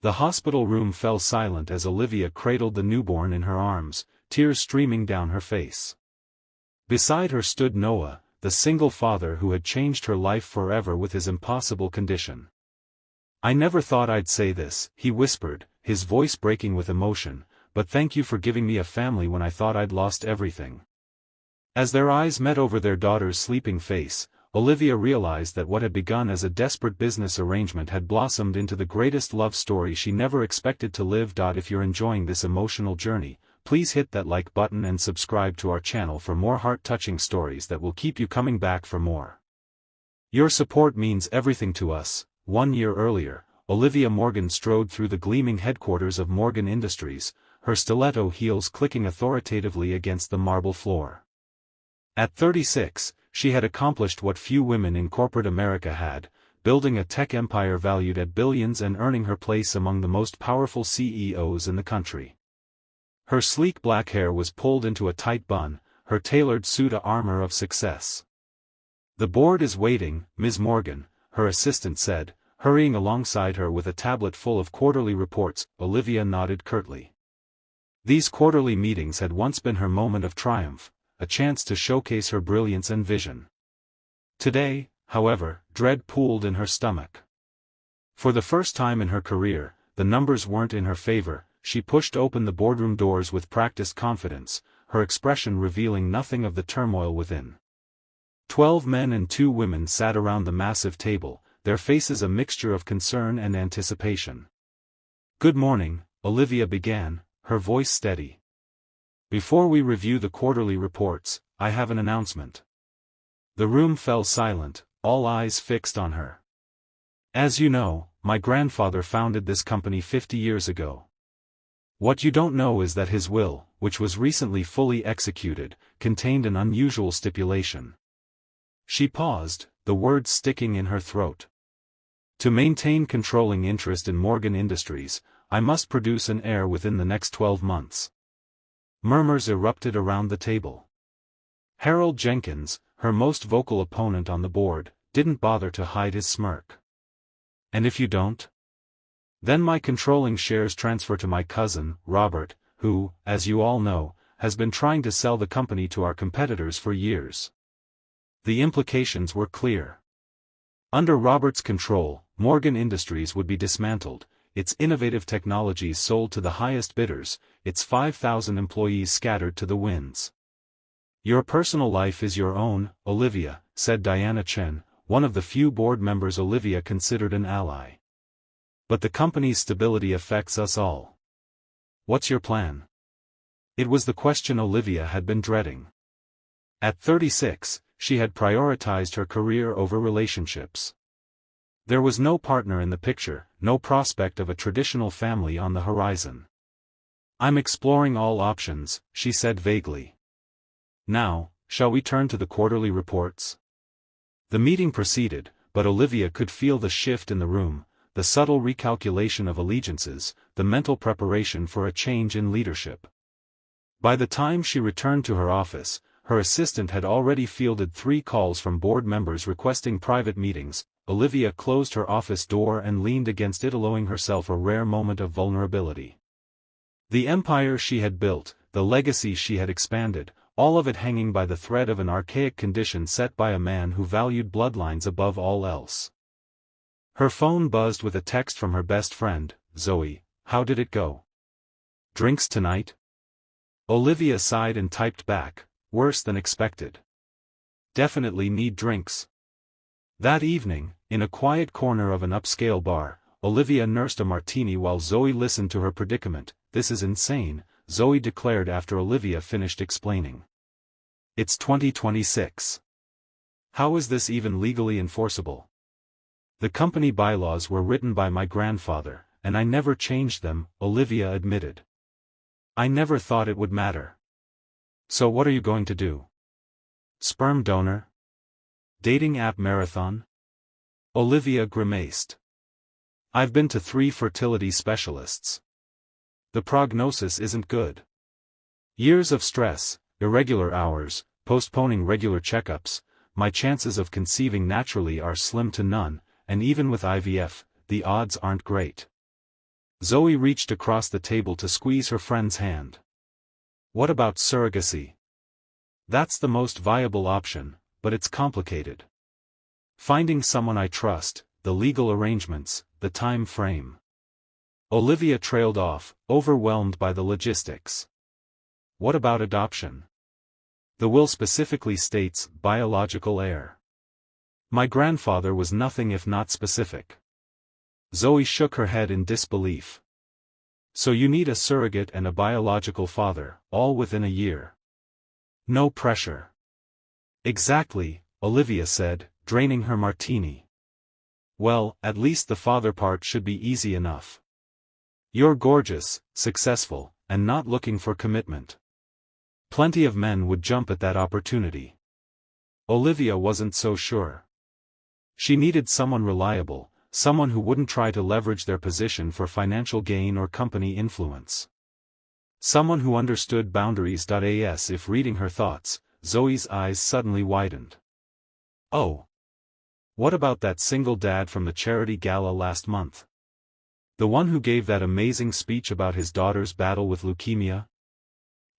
The hospital room fell silent as Olivia cradled the newborn in her arms, tears streaming down her face. Beside her stood Noah, the single father who had changed her life forever with his impossible condition. "I never thought I'd say this," he whispered, his voice breaking with emotion, "but thank you for giving me a family when I thought I'd lost everything." As their eyes met over their daughter's sleeping face, Olivia realized that what had begun as a desperate business arrangement had blossomed into the greatest love story she never expected to live. If you're enjoying this emotional journey, please hit that like button and subscribe to our channel for more heart-touching stories that will keep you coming back for more. Your support means everything to us. 1 year earlier, Olivia Morgan strode through the gleaming headquarters of Morgan Industries, her stiletto heels clicking authoritatively against the marble floor. At 36, she had accomplished what few women in corporate America had, building a tech empire valued at billions and earning her place among the most powerful CEOs in the country. Her sleek black hair was pulled into a tight bun, her tailored suit a armor of success. "The board is waiting, Ms. Morgan," her assistant said, hurrying alongside her with a tablet full of quarterly reports. Olivia nodded curtly. These quarterly meetings had once been her moment of triumph, a chance to showcase her brilliance and vision. Today, however, dread pooled in her stomach. For the first time in her career, the numbers weren't in her favor. She pushed open the boardroom doors with practiced confidence, her expression revealing nothing of the turmoil within. 12 men and 2 women sat around the massive table, their faces a mixture of concern and anticipation. "Good morning," Olivia began, her voice steady. "Before we review the quarterly reports, I have an announcement." The room fell silent, all eyes fixed on her. "As you know, my grandfather founded this company 50 years ago. What you don't know is that his will, which was recently fully executed, contained an unusual stipulation." She paused, the words sticking in her throat. "To maintain controlling interest in Morgan Industries, I must produce an heir within the next 12 months. Murmurs erupted around the table. Harold Jenkins, her most vocal opponent on the board, didn't bother to hide his smirk. "And if you don't? Then my controlling shares transfer to my cousin, Robert, who, as you all know, has been trying to sell the company to our competitors for years." The implications were clear. Under Robert's control, Morgan Industries would be dismantled, its innovative technologies sold to the highest bidders, its 5,000 employees scattered to the winds. "Your personal life is your own, Olivia," said Diana Chen, one of the few board members Olivia considered an ally. "But the company's stability affects us all. What's your plan?" It was the question Olivia had been dreading. At 36, she had prioritized her career over relationships. There was no partner in the picture, no prospect of a traditional family on the horizon. "I'm exploring all options," she said vaguely. "Now, shall we turn to the quarterly reports?" The meeting proceeded, but Olivia could feel the shift in the room, the subtle recalculation of allegiances, the mental preparation for a change in leadership. By the time she returned to her office, her assistant had already fielded 3 calls from board members requesting private meetings. Olivia closed her office door and leaned against it, allowing herself a rare moment of vulnerability. The empire she had built, the legacy she had expanded, all of it hanging by the thread of an archaic condition set by a man who valued bloodlines above all else. Her phone buzzed with a text from her best friend, Zoe. "How did it go? Drinks tonight?" Olivia sighed and typed back, "Worse than expected. Definitely need drinks." That evening, in a quiet corner of an upscale bar, Olivia nursed a martini while Zoe listened to her predicament. "This is insane," Zoe declared after Olivia finished explaining. "It's 2026. How is this even legally enforceable? The company bylaws were written by my grandfather, and I never changed them," Olivia admitted. "I never thought it would matter." "So what are you going to do? Sperm donor? Dating app marathon?" Olivia grimaced. "I've been to 3 fertility specialists. The prognosis isn't good. Years of stress, irregular hours, postponing regular checkups, my chances of conceiving naturally are slim to none, and even with IVF, the odds aren't great." Zoe reached across the table to squeeze her friend's hand. What about surrogacy? That's the most viable option, but it's complicated. Finding someone I trust, the legal arrangements, the time frame. Olivia trailed off, overwhelmed by the logistics. What about adoption? The will specifically states biological heir. My grandfather was nothing if not specific. Zoe shook her head in disbelief. So you need a surrogate and a biological father, all within a year. No pressure. Exactly, Olivia said, draining her martini. Well, at least the father part should be easy enough. You're gorgeous, successful, and not looking for commitment. Plenty of men would jump at that opportunity. Olivia wasn't so sure. She needed someone reliable, someone who wouldn't try to leverage their position for financial gain or company influence. Someone who understood boundaries. As if reading her thoughts, Zoe's eyes suddenly widened. Oh. What about that single dad from the charity gala last month? The one who gave that amazing speech about his daughter's battle with leukemia?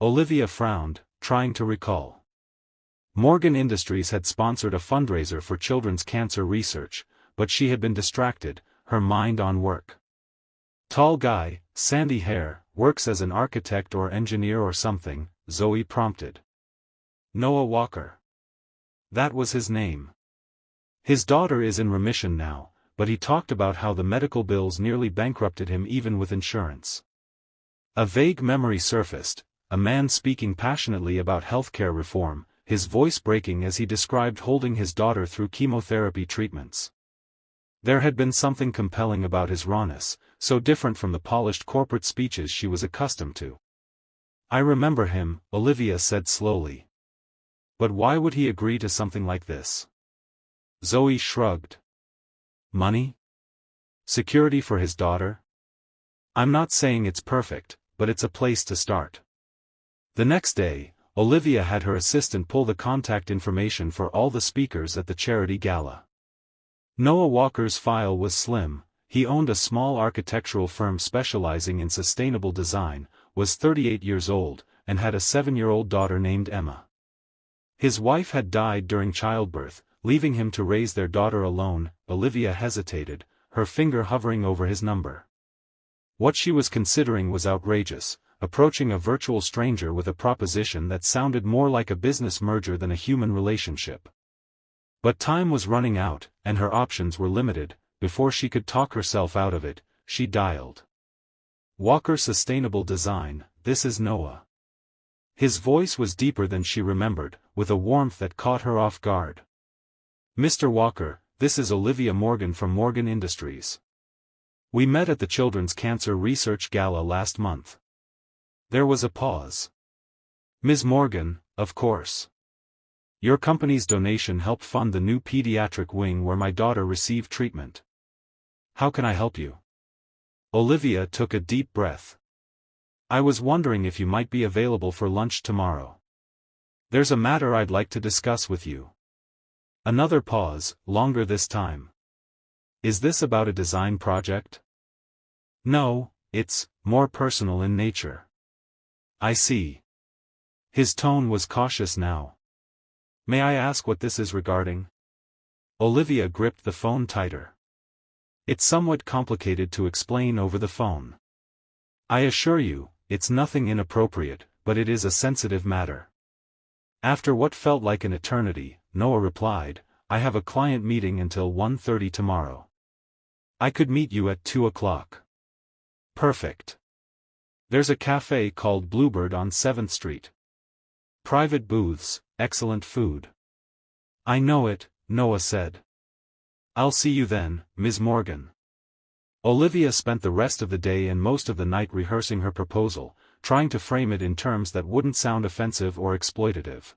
Olivia frowned, trying to recall. Morgan Industries had sponsored a fundraiser for children's cancer research, but she had been distracted, her mind on work. Tall guy, sandy hair, works as an architect or engineer or something, Zoe prompted. Noah Walker. That was his name. His daughter is in remission now, but he talked about how the medical bills nearly bankrupted him even with insurance. A vague memory surfaced, a man speaking passionately about healthcare reform, his voice breaking as he described holding his daughter through chemotherapy treatments. There had been something compelling about his rawness, so different from the polished corporate speeches she was accustomed to. I remember him, Olivia said slowly. But why would he agree to something like this? Zoe shrugged. Money? Security for his daughter? I'm not saying it's perfect, but it's a place to start. The next day, Olivia had her assistant pull the contact information for all the speakers at the charity gala. Noah Walker's file was slim. He owned a small architectural firm specializing in sustainable design, was 38 years old, and had a 7-year-old daughter named Emma. His wife had died during childbirth, leaving him to raise their daughter alone. Olivia hesitated, her finger hovering over his number. What she was considering was outrageous, approaching a virtual stranger with a proposition that sounded more like a business merger than a human relationship. But time was running out, and her options were limited. Before she could talk herself out of it, she dialed. Walker Sustainable Design, this is Noah. His voice was deeper than she remembered, with a warmth that caught her off guard. Mr. Walker, this is Olivia Morgan from Morgan Industries. We met at the Children's Cancer Research Gala last month. There was a pause. Ms. Morgan, of course. Your company's donation helped fund the new pediatric wing where my daughter received treatment. How can I help you? Olivia took a deep breath. I was wondering if you might be available for lunch tomorrow. There's a matter I'd like to discuss with you. Another pause, longer this time. Is this about a design project? No, it's more personal in nature. I see. His tone was cautious now. May I ask what this is regarding? Olivia gripped the phone tighter. It's somewhat complicated to explain over the phone. I assure you, it's nothing inappropriate, but it is a sensitive matter. After what felt like an eternity, Noah replied, I have a client meeting until 1:30 tomorrow. I could meet you at 2 o'clock. Perfect. There's a cafe called Bluebird on 7th Street. Private booths, excellent food. I know it, Noah said. I'll see you then, Ms. Morgan. Olivia spent the rest of the day and most of the night rehearsing her proposal, trying to frame it in terms that wouldn't sound offensive or exploitative.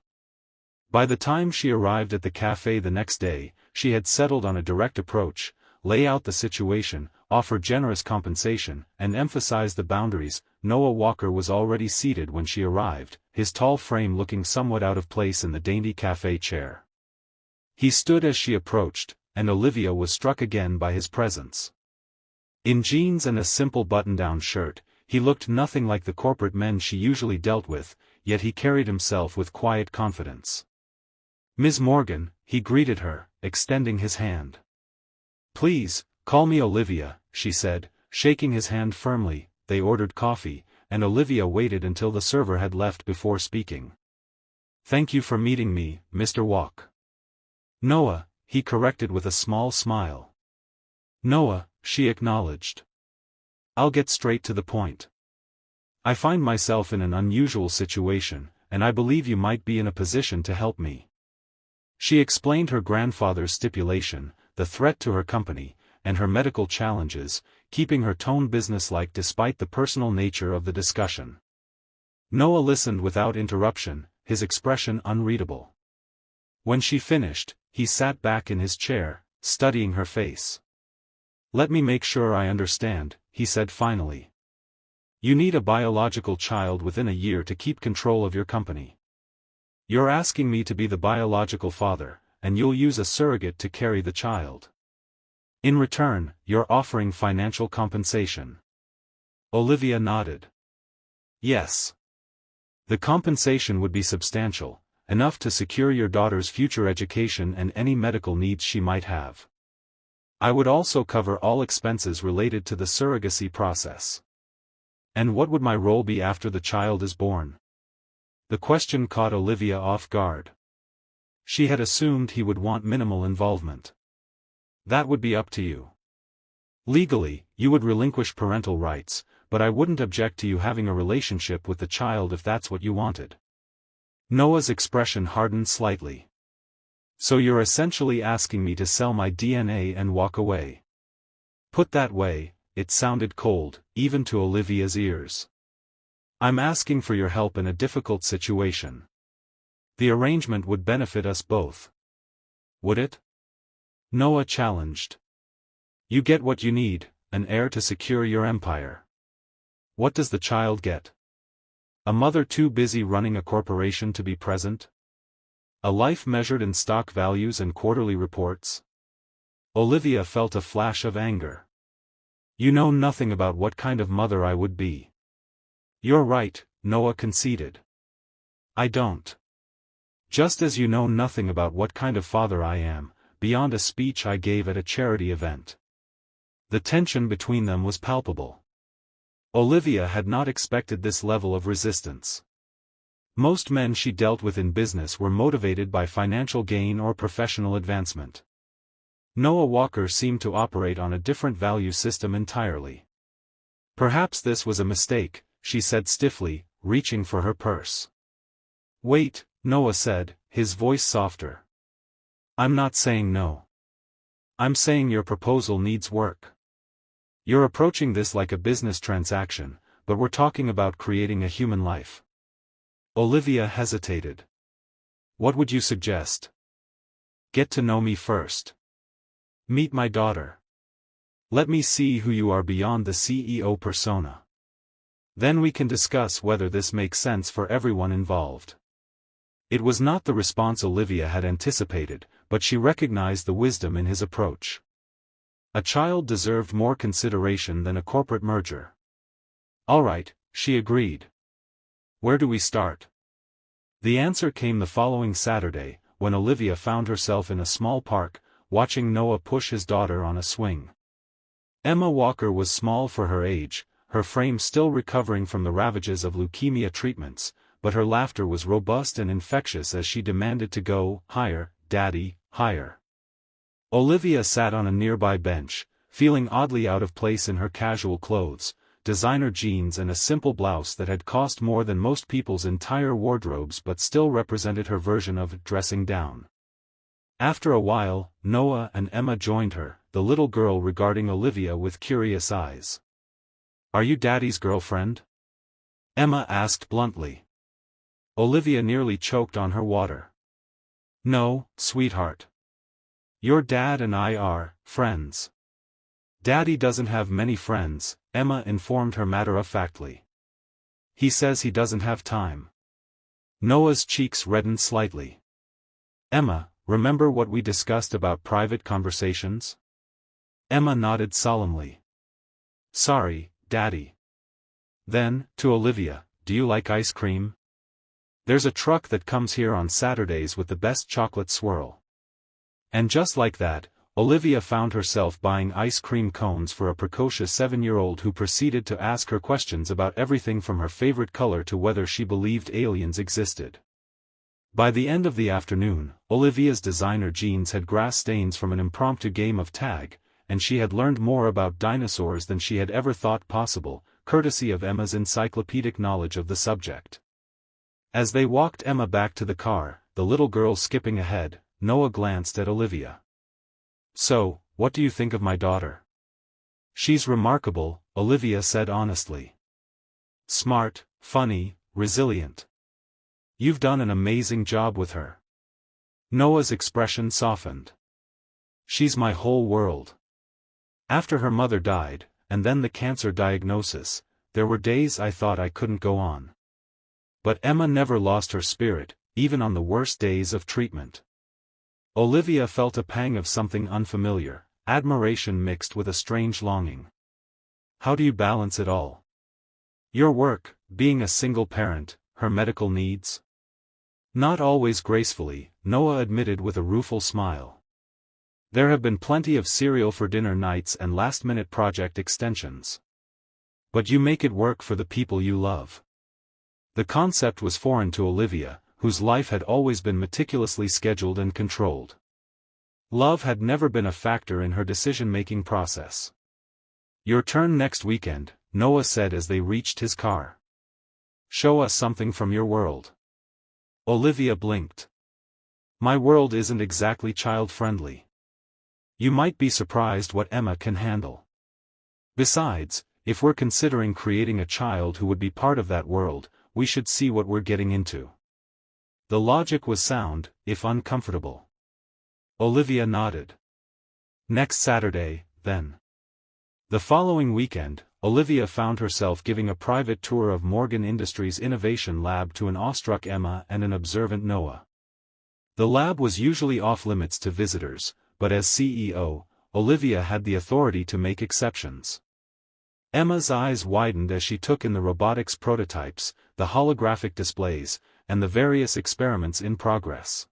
By the time she arrived at the cafe the next day, she had settled on a direct approach, lay out the situation, offer generous compensation, and emphasize the boundaries. Noah Walker was already seated when she arrived, his tall frame looking somewhat out of place in the dainty cafe chair. He stood as she approached, and Olivia was struck again by his presence. In jeans and a simple button-down shirt, he looked nothing like the corporate men she usually dealt with, yet he carried himself with quiet confidence. "Ms. Morgan," he greeted her, extending his hand. "Please, call me Olivia," she said, shaking his hand firmly. They ordered coffee, and Olivia waited until the server had left before speaking. "Thank you for meeting me, Mr. Walk." "Noah," he corrected with a small smile. "Noah," she acknowledged. "I'll get straight to the point. I find myself in an unusual situation, and I believe you might be in a position to help me." She explained her grandfather's stipulation, the threat to her company, and her medical challenges, keeping her tone businesslike despite the personal nature of the discussion. Noah listened without interruption, his expression unreadable. When she finished, he sat back in his chair, studying her face. "Let me make sure I understand," he said finally. "You need a biological child within a year to keep control of your company. You're asking me to be the biological father, and you'll use a surrogate to carry the child. In return, you're offering financial compensation." Olivia nodded. "Yes. The compensation would be substantial, enough to secure your daughter's future education and any medical needs she might have. I would also cover all expenses related to the surrogacy process." "And what would my role be after the child is born?" The question caught Olivia off guard. She had assumed he would want minimal involvement. "That would be up to you. Legally, you would relinquish parental rights, but I wouldn't object to you having a relationship with the child if that's what you wanted." Noah's expression hardened slightly. "So you're essentially asking me to sell my DNA and walk away?" Put that way, it sounded cold, even to Olivia's ears. "I'm asking for your help in a difficult situation. The arrangement would benefit us both." "Would it?" Noah challenged. "You get what you need, an heir to secure your empire. What does the child get? A mother too busy running a corporation to be present? A life measured in stock values and quarterly reports?" Olivia felt a flash of anger. "You know nothing about what kind of mother I would be." "You're right," Noah conceded. "I don't. Just as you know nothing about what kind of father I am, beyond a speech I gave at a charity event." The tension between them was palpable. Olivia had not expected this level of resistance. Most men she dealt with in business were motivated by financial gain or professional advancement. Noah Walker seemed to operate on a different value system entirely. "Perhaps this was a mistake," she said stiffly, reaching for her purse. "Wait," Noah said, his voice softer. "I'm not saying no. I'm saying your proposal needs work. You're approaching this like a business transaction, but we're talking about creating a human life." Olivia hesitated. "What would you suggest?" "Get to know me first. Meet my daughter. Let me see who you are beyond the CEO persona. Then we can discuss whether this makes sense for everyone involved." It was not the response Olivia had anticipated, but she recognized the wisdom in his approach. A child deserved more consideration than a corporate merger. "All right," she agreed. "Where do we start?" The answer came the following Saturday, when Olivia found herself in a small park, watching Noah push his daughter on a swing. Emma Walker was small for her age, her frame still recovering from the ravages of leukemia treatments, but her laughter was robust and infectious as she demanded to go, "Higher, Daddy, higher." Olivia sat on a nearby bench, feeling oddly out of place in her casual clothes, designer jeans and a simple blouse that had cost more than most people's entire wardrobes but still represented her version of dressing down. After a while, Noah and Emma joined her, the little girl regarding Olivia with curious eyes. "Are you Daddy's girlfriend?" Emma asked bluntly. Olivia nearly choked on her water. "No, sweetheart. Your dad and I are friends." "Daddy doesn't have many friends," Emma informed her matter-of-factly. "He says he doesn't have time." Noah's cheeks reddened slightly. "Emma, remember what we discussed about private conversations?" Emma nodded solemnly. Sorry, Daddy. Then, to Olivia, do you like ice cream? There's a truck that comes here on Saturdays with the best chocolate swirl. And just like that, Olivia found herself buying ice cream cones for a precocious 7-year-old who proceeded to ask her questions about everything from her favorite color to whether she believed aliens existed. By the end of the afternoon, Olivia's designer jeans had grass stains from an impromptu game of tag, and she had learned more about dinosaurs than she had ever thought possible, courtesy of Emma's encyclopedic knowledge of the subject. As they walked Emma back to the car, the little girl skipping ahead, Noah glanced at Olivia. So, what do you think of my daughter? She's remarkable, Olivia said honestly. Smart, funny, resilient. You've done an amazing job with her. Noah's expression softened. She's my whole world. After her mother died, and then the cancer diagnosis, there were days I thought I couldn't go on. But Emma never lost her spirit, even on the worst days of treatment. Olivia felt a pang of something unfamiliar, admiration mixed with a strange longing. How do you balance it all? Your work, being a single parent, her medical needs? Not always gracefully, Noah admitted with a rueful smile. There have been plenty of cereal for dinner nights and last-minute project extensions. But you make it work for the people you love. The concept was foreign to Olivia, whose life had always been meticulously scheduled and controlled. Love had never been a factor in her decision-making process. Your turn next weekend, Noah said as they reached his car. Show us something from your world. Olivia blinked. My world isn't exactly child-friendly. You might be surprised what Emma can handle. Besides, if we're considering creating a child who would be part of that world, we should see what we're getting into. The logic was sound, if uncomfortable. Olivia nodded. Next Saturday, then. The following weekend, Olivia found herself giving a private tour of Morgan Industries' innovation lab to an awestruck Emma and an observant Noah. The lab was usually off-limits to visitors, but as CEO, Olivia had the authority to make exceptions. Emma's eyes widened as she took in the robotics prototypes, the holographic displays, and the various experiments in progress.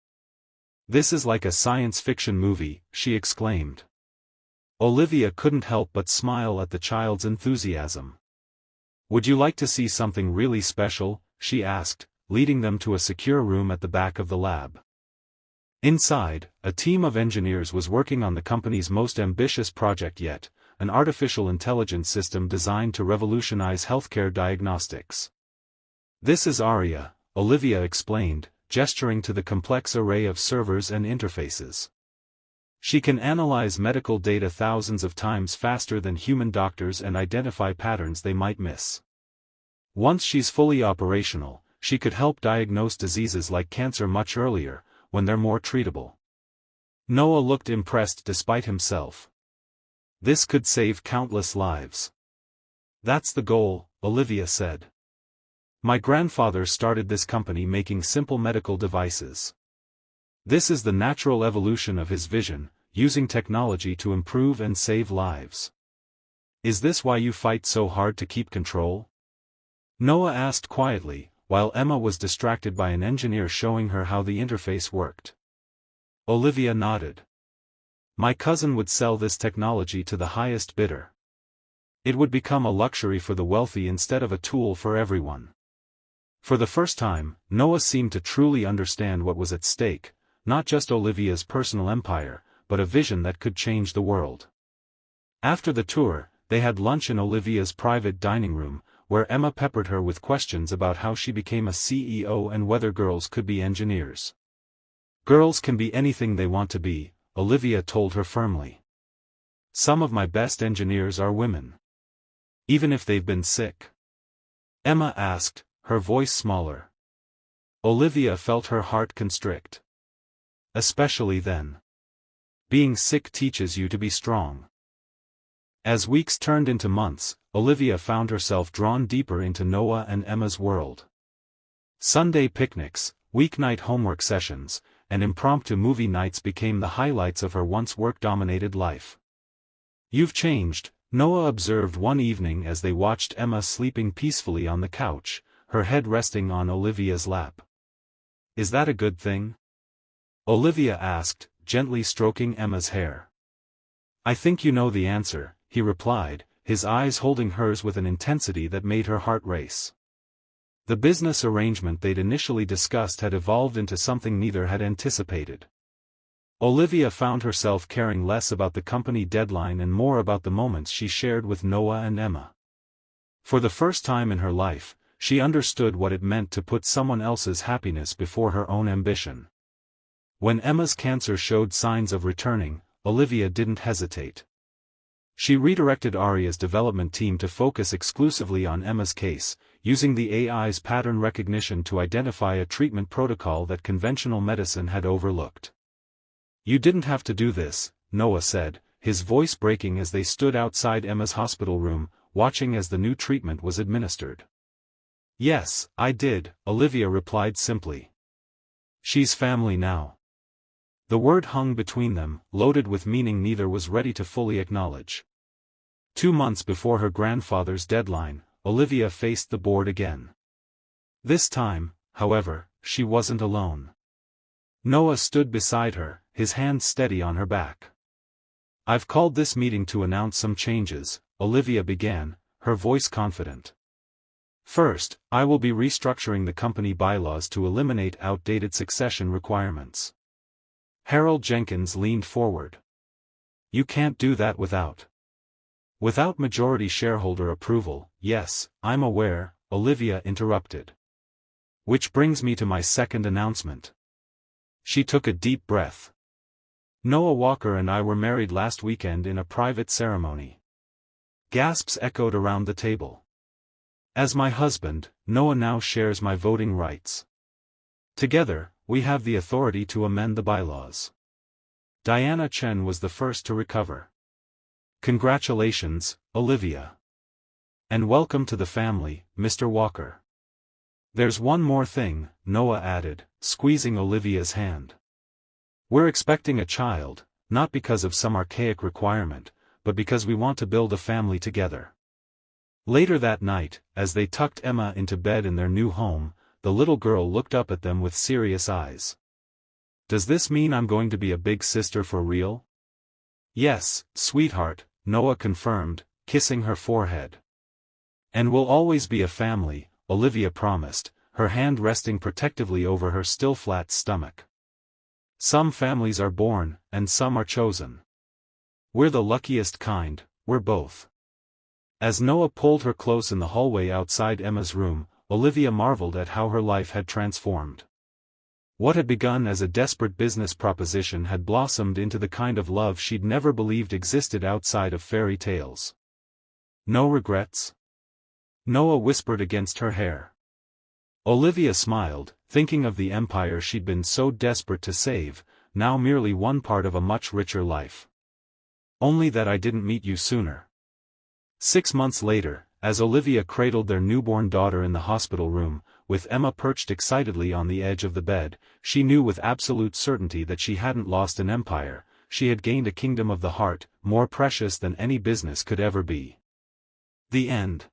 This is like a science fiction movie, she exclaimed. Olivia couldn't help but smile at the child's enthusiasm. Would you like to see something really special? She asked, leading them to a secure room at the back of the lab. Inside, a team of engineers was working on the company's most ambitious project yet, an artificial intelligence system designed to revolutionize healthcare diagnostics. This is Aria, Olivia explained, gesturing to the complex array of servers and interfaces. She can analyze medical data thousands of times faster than human doctors and identify patterns they might miss. Once she's fully operational, she could help diagnose diseases like cancer much earlier, when they're more treatable. Noah looked impressed despite himself. This could save countless lives. That's the goal, Olivia said. My grandfather started this company making simple medical devices. This is the natural evolution of his vision, using technology to improve and save lives. Is this why you fight so hard to keep control? Noah asked quietly, while Emma was distracted by an engineer showing her how the interface worked. Olivia nodded. My cousin would sell this technology to the highest bidder. It would become a luxury for the wealthy instead of a tool for everyone. For the first time, Noah seemed to truly understand what was at stake, not just Olivia's personal empire, but a vision that could change the world. After the tour, they had lunch in Olivia's private dining room, where Emma peppered her with questions about how she became a CEO and whether girls could be engineers. Girls can be anything they want to be, Olivia told her firmly. Some of my best engineers are women. Even if they've been sick? Emma asked, her voice smaller. Olivia felt her heart constrict. Especially then. Being sick teaches you to be strong. As weeks turned into months, Olivia found herself drawn deeper into Noah and Emma's world. Sunday picnics, weeknight homework sessions, and impromptu movie nights became the highlights of her once work-dominated life. You've changed, Noah observed one evening as they watched Emma sleeping peacefully on the couch, her head resting on Olivia's lap. "Is that a good thing?" Olivia asked, gently stroking Emma's hair. "I think you know the answer," he replied, his eyes holding hers with an intensity that made her heart race. The business arrangement they'd initially discussed had evolved into something neither had anticipated. Olivia found herself caring less about the company deadline and more about the moments she shared with Noah and Emma. For the first time in her life, she understood what it meant to put someone else's happiness before her own ambition. When Emma's cancer showed signs of returning, Olivia didn't hesitate. She redirected Aria's development team to focus exclusively on Emma's case, using the AI's pattern recognition to identify a treatment protocol that conventional medicine had overlooked. "You didn't have to do this," Noah said, his voice breaking as they stood outside Emma's hospital room, watching as the new treatment was administered. "Yes, I did," Olivia replied simply. "She's family now." The word hung between them, loaded with meaning neither was ready to fully acknowledge. 2 months before her grandfather's deadline, Olivia faced the board again. This time, however, she wasn't alone. Noah stood beside her, his hand steady on her back. "I've called this meeting to announce some changes," Olivia began, her voice confident. "First, I will be restructuring the company bylaws to eliminate outdated succession requirements." Harold Jenkins leaned forward. "You can't do that without majority shareholder approval." "Yes, I'm aware," Olivia interrupted. "Which brings me to my second announcement." She took a deep breath. "Noah Walker and I were married last weekend in a private ceremony." Gasps echoed around the table. "As my husband, Noah now shares my voting rights. Together, we have the authority to amend the bylaws." Diana Chen was the first to recover. "Congratulations, Olivia. And welcome to the family, Mr. Walker." "There's one more thing," Noah added, squeezing Olivia's hand. "We're expecting a child, not because of some archaic requirement, but because we want to build a family together." Later that night, as they tucked Emma into bed in their new home, the little girl looked up at them with serious eyes. "Does this mean I'm going to be a big sister for real?" "Yes, sweetheart," Noah confirmed, kissing her forehead. "And we'll always be a family," Olivia promised, her hand resting protectively over her still flat stomach. "Some families are born, and some are chosen. We're the luckiest kind, we're both." As Noah pulled her close in the hallway outside Emma's room, Olivia marveled at how her life had transformed. What had begun as a desperate business proposition had blossomed into the kind of love she'd never believed existed outside of fairy tales. "No regrets?" Noah whispered against her hair. Olivia smiled, thinking of the empire she'd been so desperate to save, now merely one part of a much richer life. "Only that I didn't meet you sooner." 6 months later, as Olivia cradled their newborn daughter in the hospital room, with Emma perched excitedly on the edge of the bed, she knew with absolute certainty that she hadn't lost an empire, she had gained a kingdom of the heart, more precious than any business could ever be. The end.